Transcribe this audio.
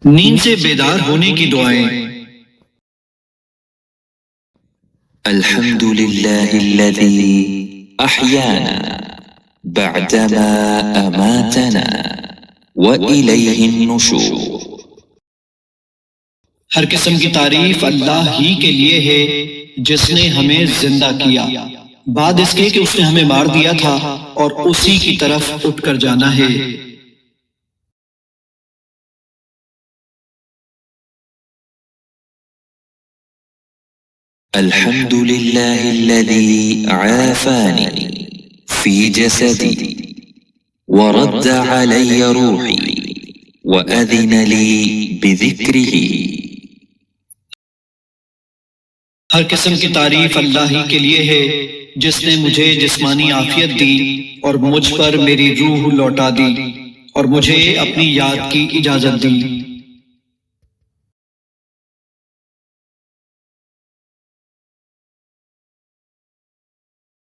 نیند سے بیدار ہونے کی دعائیں۔ الحمد للہ الذی احیانا بعدما اماتنا وإلیہ النشور۔ ہر قسم کی تعریف اللہ ہی کے لیے ہے جس نے ہمیں زندہ کیا بعد اس کے کہ اس نے ہمیں مار دیا تھا، اور اسی کی طرف اٹھ کر جانا ہے۔ الحمد للہ الذی عافانی فی جسدی ورد علی روحی وأذن لی بذکرہ۔ ہر قسم کی تعریف اللہ ہی کے لیے ہے جس نے مجھے جسمانی عافیت دی اور مجھ پر میری روح لوٹا دی اور مجھے اپنی یاد کی اجازت دی۔